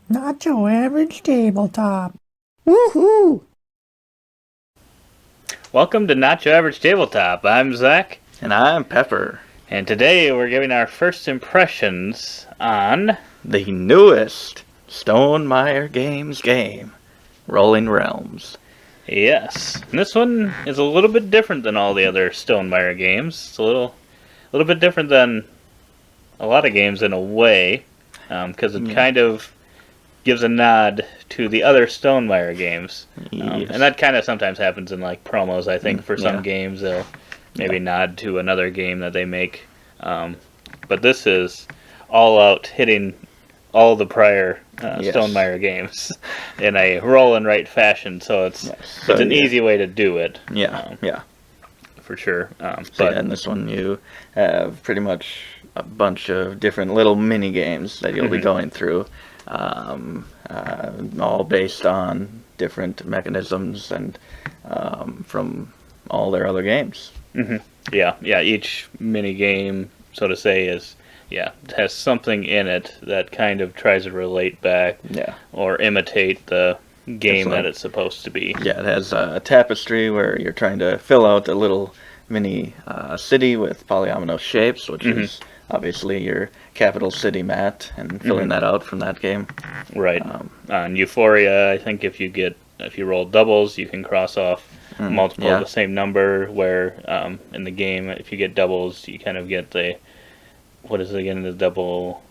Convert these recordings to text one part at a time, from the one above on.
Not your average tabletop. Woohoo! Welcome to Not Your Average Tabletop. I'm Zach, And I'm Pepper. and today we're giving our first impressions on The newest Stonemaier Games game, Rolling Realms. yes. And this one is a little bit different than all the other Stonemaier games. It's a little bit different than a lot of games in a way, because it kind of gives a nod to the other Stonemaier games, Yes. and that kind of sometimes happens in like promos. I think for some Yeah. games they'll maybe nod to another game that they make, but this is all out hitting all the prior Yes. Stonemaier games in a roll and write fashion. So it's So, an easy way to do it. Yeah, yeah. For sure. So But in this one you have pretty much a bunch of different little mini games that you'll be going through, all based on different mechanisms and from all their other games. yeah, each mini game, so to say, has something in it that kind of tries to relate back Yeah. or imitate the game It's like- that it's supposed to be. Yeah, it has a tapestry where you're trying to fill out a little mini city with polyomino shapes, which is obviously your capital city mat, and filling that out from that game. Right. On Euphoria, I think if you roll doubles, you can cross off multiple of the same number. Where in the game, if you get doubles, you kind of get what is it again? The double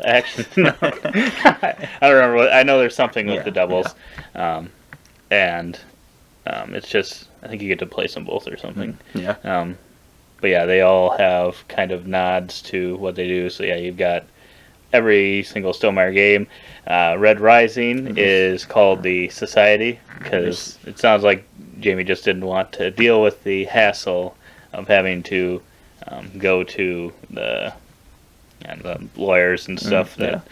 action. I don't remember. I know there's something with the doubles, and it's just I think you get to place them both or something. Yeah. But yeah, they all have kind of nods to what they do. So yeah, you've got every single Stonemaier game. Red Rising is called the Society because it sounds like Jamie just didn't want to deal with the hassle of having to go to the lawyers and stuff that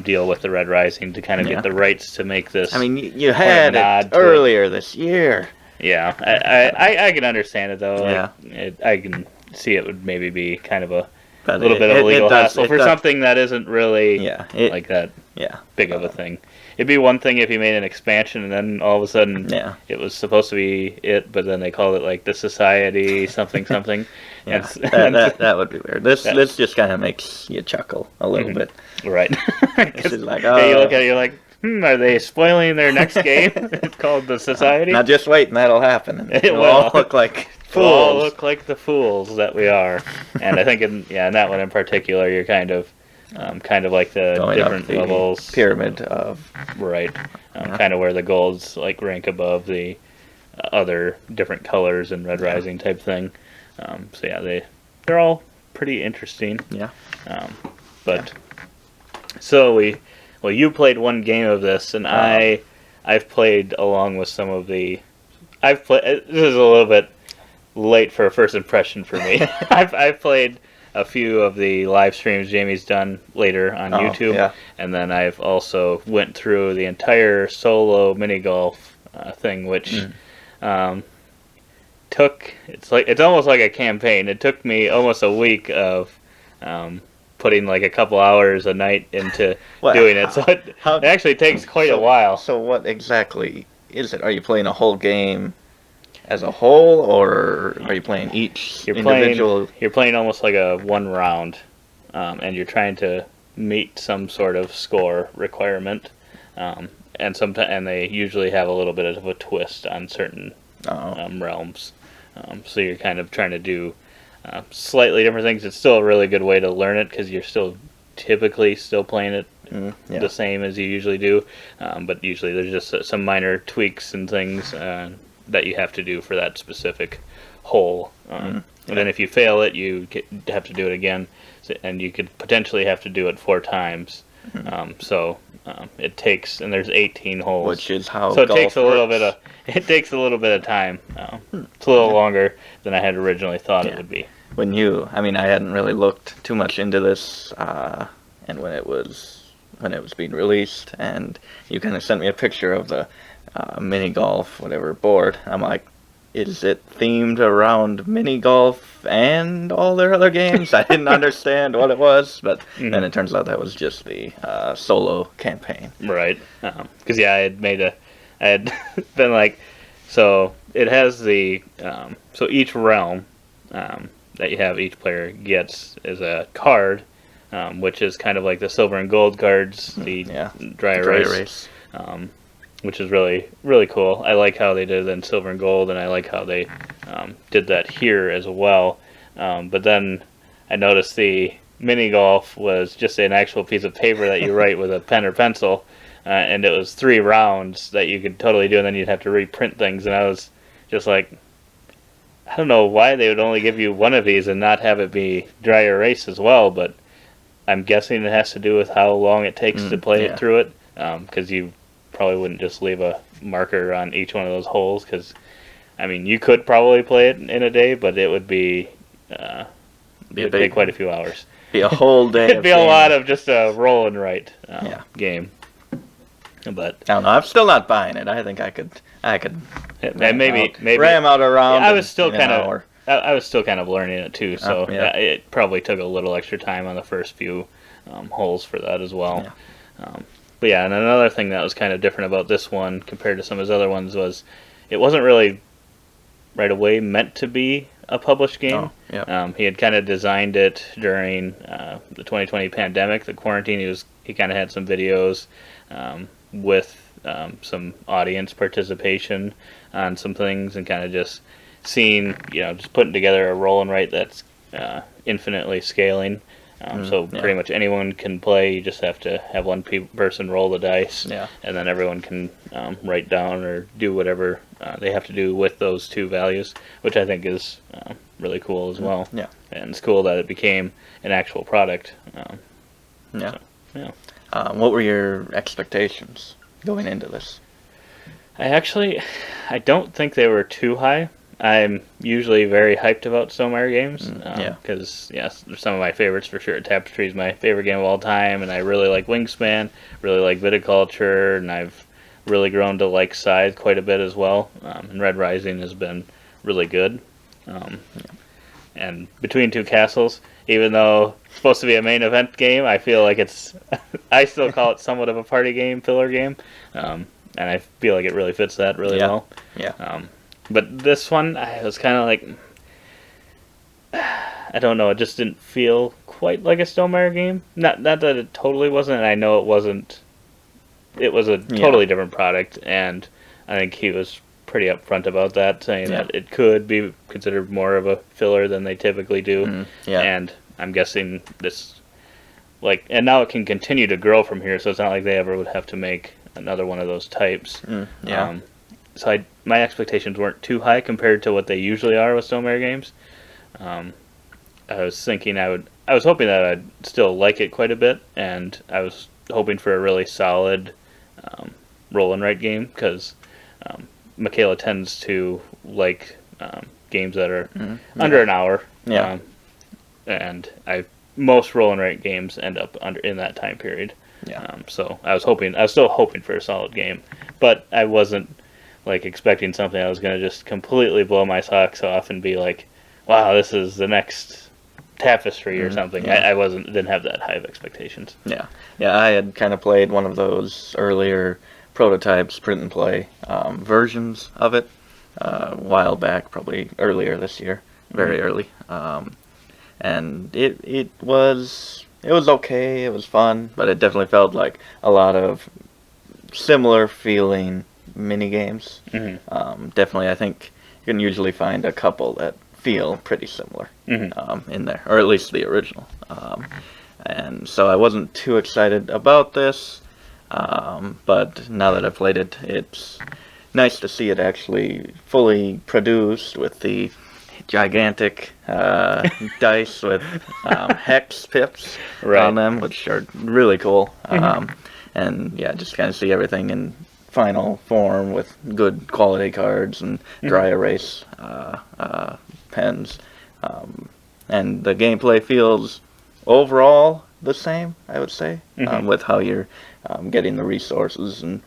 deal with the Red Rising to kind of get the rights to make this. I mean, you had nod it to it. earlier this year. Yeah, I can understand it though. Yeah. Like, I can see it would maybe be kind of a But little bit of a legal hassle for does- something that isn't really like that Yeah. big of a thing. It'd be one thing if you made an expansion and then all of a sudden it was supposed to be it, but then they called it like the Society something. Yeah, And that would be weird. This just kind of makes you chuckle a little bit. right. This is like, Yeah, you look at it, you're like, are they spoiling their next game? It's called the Society. Now just wait, and that'll happen. And It it'll will. all look like We'll all fools. look like the fools that we are. And I think in that one in particular, you're kind of like the Going different up the levels, pyramid of right? Kind of where the golds like rank above the other different colors and Red Rising type thing. So yeah, they're all pretty interesting. yeah. But so you played one game of this, and I've played along with some of the. I've played. This is a little bit late for a first impression for me. I've played a few of the live streams Jamie's done later on YouTube, yeah. and then I've also went through the entire solo mini golf thing, which it's almost like a campaign. It took me almost a week of putting like a couple hours a night into Well, doing it, so it how- actually takes quite a while. So what exactly is it? Are you playing a whole game as a whole, or are you playing each individual? You're playing almost like a one round, and you're trying to meet some sort of score requirement, and they usually have a little bit of a twist on certain realms. So you're kind of trying to do slightly different things. It's still a really good way to learn it because you're still typically still playing it the same as you usually do, but usually there's just some minor tweaks and things that you have to do for that specific hole. And then if you fail it, you have to do it again, and you could potentially have to do it 4 times. It takes, and there's 18 holes, Which is how so it golf takes a little works. bit of time. It's a little longer than I had originally thought it would be. I hadn't really looked too much into this, and when it was being released, and you kind of sent me a picture of the mini golf, whatever board. I'm like, is it themed around mini golf and all their other games. I didn't understand what it was, but then it turns out that was just the solo campaign. Right. Because I had been like, so it has so each realm that you have, each player gets is a card, which is kind of like the silver and gold cards, the dry erase. Which is really, really cool. I like how they did it in silver and gold, and I like how they did that here as well. But then I noticed the mini golf was just an actual piece of paper that you write with a pen or pencil, and it was 3 rounds that you could totally do, and then you'd have to reprint things. And I was just like, I don't know why they would only give you one of these and not have it be dry erase as well, but I'm guessing it has to do with how long it takes to play it through it, because you probably wouldn't just leave a marker on each one of those holes, because I mean you could probably play it in a day, but it would be take quite a few hours. Be a whole day. It'd be a lot of just a roll and write game. But I don't know. I'm still not buying it. I think I could maybe ram out around. I was still kind of learning it too, so it probably took a little extra time on the first few holes for that as well. But yeah, and another thing that was kind of different about this one compared to some of his other ones was it wasn't really right away meant to be a published game. He had kind of designed it during the 2020 pandemic, the quarantine. He kind of had some videos with some audience participation on some things, and kind of just seeing, just putting together a roll and write that's infinitely scaling. So pretty much anyone can play. You just have to have one person roll the dice, and then everyone can write down or do whatever they have to do with those 2 values, which I think is really cool as well. And it's cool that it became an actual product. What were your expectations going into this? I don't think they were too high. I'm usually very hyped about Stonemaier games, because some of my favorites for sure. Tapestry is my favorite game of all time, and I really like Wingspan, really like Viticulture, and I've really grown to like Scythe quite a bit as well. And Red Rising has been really good. And Between Two Castles, even though it's supposed to be a main event game, I feel like I still call it somewhat of a party game, filler game, and I feel like it really fits that really well. But this one, I was kind of like, I don't know, it just didn't feel quite like a Stonemaier game. Not that it totally wasn't, and I know it wasn't. It was a totally different product, and I think he was pretty upfront about that, saying that it could be considered more of a filler than they typically do. And I'm guessing this, and now it can continue to grow from here, so it's not like they ever would have to make another one of those types. So my expectations weren't too high compared to what they usually are with Stonemaier games. I was thinking I was hoping that I'd still like it quite a bit, and I was hoping for a really solid roll and write game, because Michaela tends to like games that are under an hour. And most roll and write games end up in that time period. So I was still hoping for a solid game, but I wasn't expecting something I was going to just completely blow my socks off and be like, wow, this is the next Tapestry or something. I didn't have that high of expectations. I had kind of played one of those earlier prototypes, print and play versions of it a while back, probably earlier this year, very early. And it was okay, it was fun, but it definitely felt like a lot of similar feeling mini games. Definitely, I think you can usually find a couple that feel pretty similar in there, or at least the original. And so I wasn't too excited about this, but now that I've played it, it's nice to see it actually fully produced with the gigantic dice with hex pips on them, which are really cool. And just kind of see everything in final form with good quality cards and dry erase pens. And the gameplay feels overall the same, I would say, with how you're getting the resources and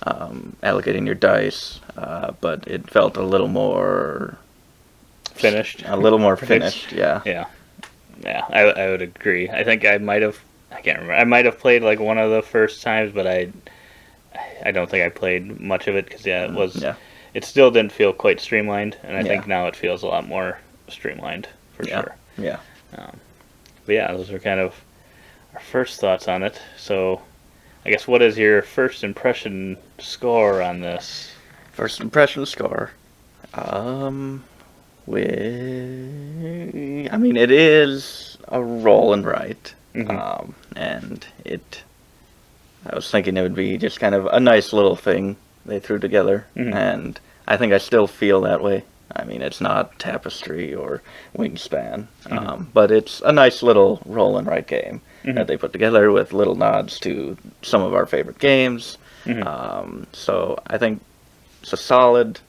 allocating your dice, but it felt a little more finished. A little more Right. finished, yeah. Yeah, yeah, I would agree. I think I might have. I can't remember. I might have played like one of the first times, but I don't think I played much of it because yeah, it was. Yeah. It still didn't feel quite streamlined, and I Yeah. think now it feels a lot more streamlined for Yeah. sure. Yeah. But yeah, those are kind of our first thoughts on it. So, I guess what is your first impression score on this? First impression score. I mean, it is a roll and write. Mhm. And I was thinking it would be just kind of a nice little thing they threw together. Mhm. And I think I still feel that way. I mean, it's not Tapestry or Wingspan, but it's a nice little roll and write game that they put together with little nods to some of our favorite games. So I think it's a solid,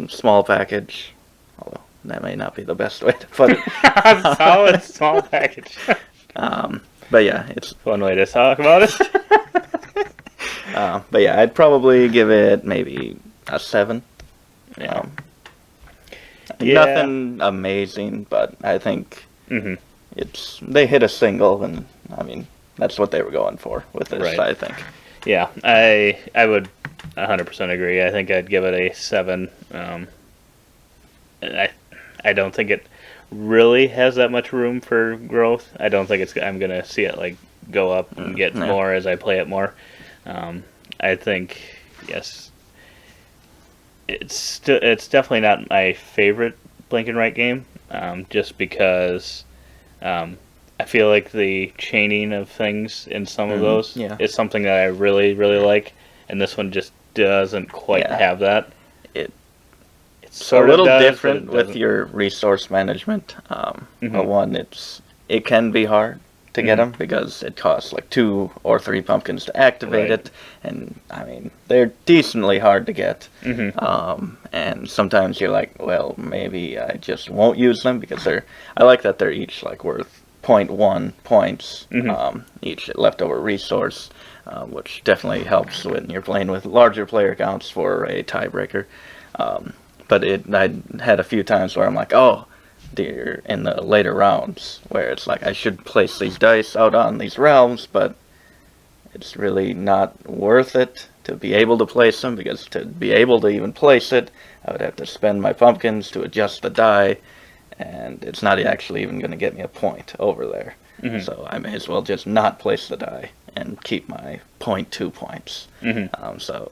small package, although that may not be the best way to put it. Solid small package. But yeah, it's. One way to talk about it. But yeah, I'd probably give it maybe a 7. Yeah. Yeah. Nothing amazing, but I think Mhm. they hit a single, and I mean that's what they were going for with this. Right. I think. Yeah, I would 100% agree. I think I'd give it a 7. And I don't think it really has that much room for growth. I don't think I'm gonna see it like go up and get yeah. more as I play it more. I think yes, it's definitely not my favorite Blink and Write game. Just because I feel like the chaining of things in some of those yeah. is something that I really really like, and this one just doesn't quite Yeah. have that. It- It's It's a sort little of does, but different it with doesn't. your resource management. Mhm. For one, it can be hard to get Mhm. them because it costs like 2 or 3 pumpkins to activate Right. it, and I mean they're decently hard to get. Mhm. And sometimes you're like, well, maybe I just won't use them because I like that they're each like worth 0.1 points, each leftover resource, which definitely helps when you're playing with larger player counts for a tiebreaker. But I had a few times where I'm like, oh, dear, in the later rounds, where it's like I should place these dice out on these realms, but it's really not worth it to be able to place them, because to be able to even place it, I would have to spend my pumpkins to adjust the die, and it's not actually even going to get me a point over there. So I may as well just not place the die and keep my 0.2 points. So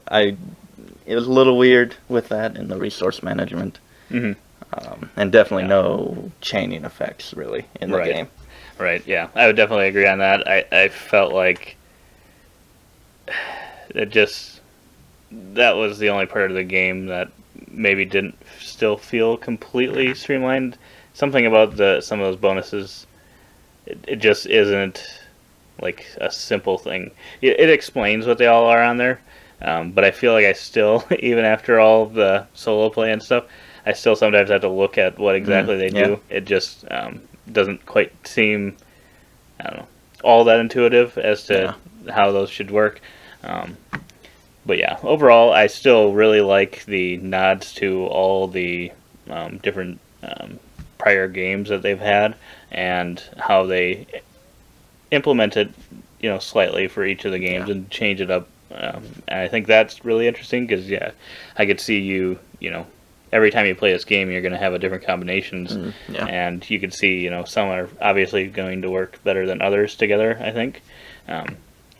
it was a little weird with that in the resource management. And definitely no chaining effects really in the Right. game. Right, yeah. I would definitely agree on that. I felt like that was the only part of the game that maybe didn't still feel completely streamlined. Something about some of those bonuses, it just isn't like a simple thing. It explains what they all are on there, but I feel like I still, even after all the solo play and stuff, I still sometimes have to look at what exactly they yeah. do. It just doesn't quite seem, I don't know, all that intuitive as to how those should work. But yeah, overall, I still really like the nods to all the different prior games that they've had and how they implement it, slightly for each of the games and change it up. And I think that's really interesting because, I could see every time you play this game, you're going to have a different combinations, and you could see, some are obviously going to work better than others together, I think,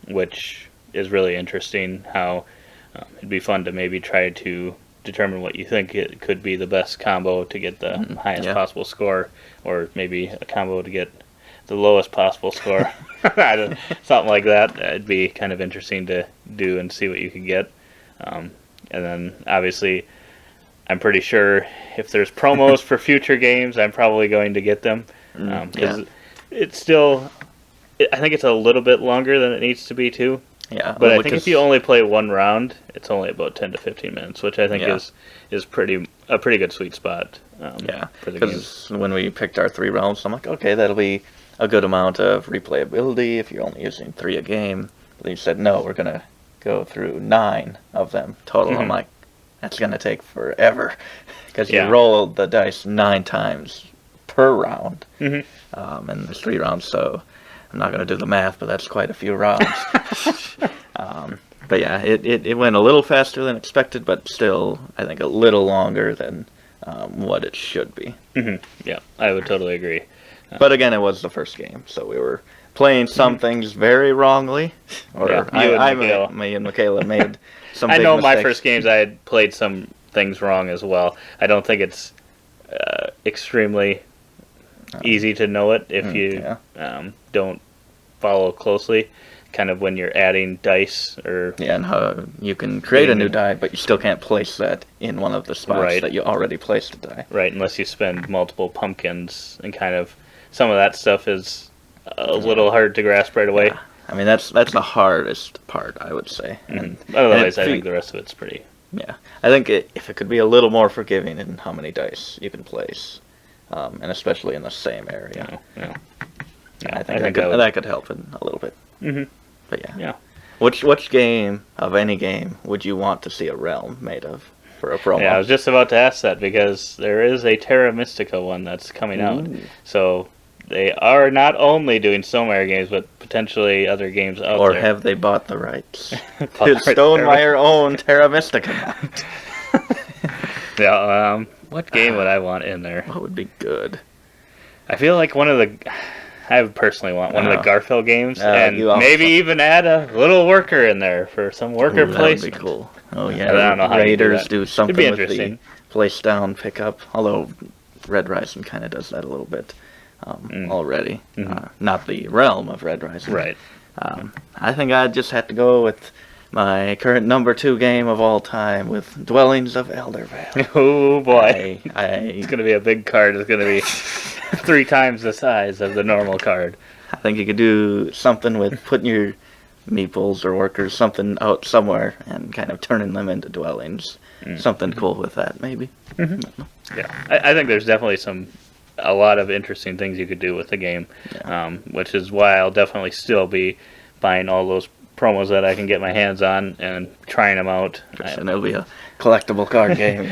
which is really interesting how it'd be fun to maybe try to determine what you think it could be the best combo to get the highest possible score, or maybe a combo to get the lowest possible score. Something like that. It'd be kind of interesting to do and see what you could get. And then, obviously, I'm pretty sure if there's promos for future games, I'm probably going to get them. Because it's still, I think it's a little bit longer than it needs to be, too. Yeah, But I think if you only play one round, it's only about 10 to 15 minutes, which I think is a pretty good sweet spot. For the games. Because when we picked our 3 rounds, I'm like, okay, that'll be a good amount of replayability if you're only using 3 a game. But you said, no, we're going to go through 9 of them total. I'm like, that's gonna take forever because you Yeah. roll the dice 9 times per round, Mhm. and there's 3 rounds, so I'm not gonna do the math, but that's quite a few rounds. But yeah, it went a little faster than expected, but still, I think a little longer than what it should be. Yeah, I would totally agree. But again, it was the first game, so we were playing some things very wrongly. Or Yeah, you and Michaela. me and Michaela made some I big know my mistakes. first games I had played some things wrong as well. I don't think it's extremely easy to know it if you don't follow closely. Kind of when you're adding dice or Yeah, and how you can create a new die, but you still can't place that in one of the spots Right. that you already placed a die. right, unless you spend multiple pumpkins, and kind of some of that stuff is a little hard to grasp right away. I mean, that's the hardest part, I would say. And Otherwise, and I it think the rest of it's pretty. Yeah, I think if it could be a little more forgiving in how many dice you can place, and especially in the same area, Yeah. I think that could help it a little bit. Mhm. But yeah. Yeah. Which game of any game would you want to see a realm made of for a promo? Yeah, I was just about to ask that because there is a Terra Mystica one that's coming out. Ooh. So they are not only doing Stonemaier games, but potentially other games out Or there. have they bought the rights? Bought Did the Stonemaier own Terra Mystica? Yeah. What game would I want in there? What would be good? I feel like I would personally want one of the Garfield games, and you also- maybe even add a little worker in there for some worker Ooh, that would placement. be cool. Oh yeah, I don't know how you do Raiders that. do something It'd be with the interesting. place down pickup. Although Red Rising kind of does that a little bit already. Not the realm of Red Rising. Right. I think I'd just have to go with my current number 2 game of all time with Dwellings of Eldervale. Oh boy. It's I going to be a big card. It's going to be 3 times the size of the normal card. I think you could do something with putting your meeples or workers something out somewhere and kind of turning them into dwellings. Something cool with that, maybe. Yeah. I think there's definitely a lot of interesting things you could do with the game, which is why I'll definitely still be buying all those promos that I can get my hands on and trying them out. And it'll be a collectible card game.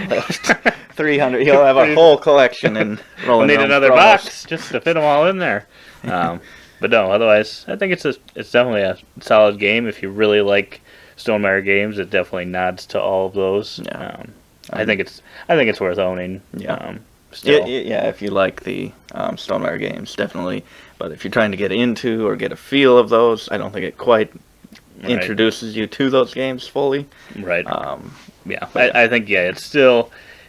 300. You'll have a whole collection and We'll rolling. need around another promos. box just to fit them all in there. But no, otherwise, I think it's definitely a solid game. If you really like Stonemaier games, it definitely nods to all of those. Yeah. I think it's worth owning. Yeah. Still. Yeah, if you like the Stonemaier games, definitely. But if you're trying to get into or get a feel of those, I don't think it quite introduces you to those games fully. Right. Yeah. I think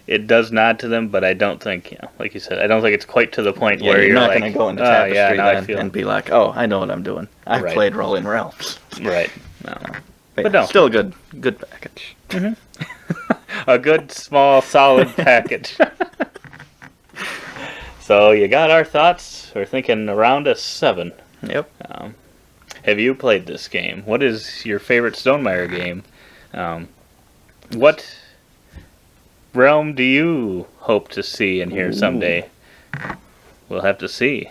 it does nod to them, but I don't think, like you said, I don't think it's quite to the point Yeah, where you're you're not like, going to go into "Oh, Tapestry yeah, now I then feel and be like, oh, I know what I'm doing. I've Right. played Rolling Realms. right." No. But no. still a good package. A good, small, solid package. So you got our thoughts. We're thinking around a 7. Yep. Have you played this game? What is your favorite Stonemaier game? What realm do you hope to see in here someday? We'll have to see.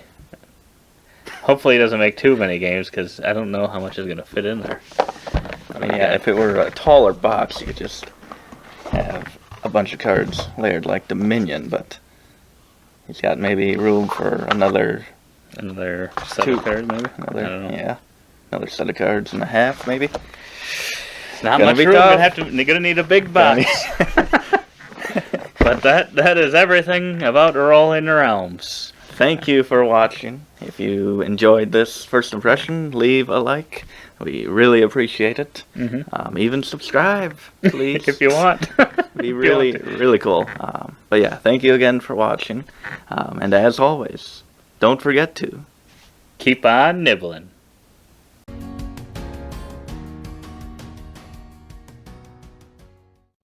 Hopefully it doesn't make too many games, because I don't know how much is going to fit in there. I mean, yeah, if it were a taller box, you could just have a bunch of cards layered like Dominion, but he's got maybe room for another set of cards, maybe? I don't know. yeah, another set of cards and a half, maybe. Not Gonna much be room. tough. You're gonna need a big box. But that is everything about Rolling Realms. Thank you for watching. If you enjoyed this first impression, leave a like. We really appreciate it. Even subscribe, please. If you want. Be really cool. But yeah, thank you again for watching. And as always, don't forget to Keep on nibbling.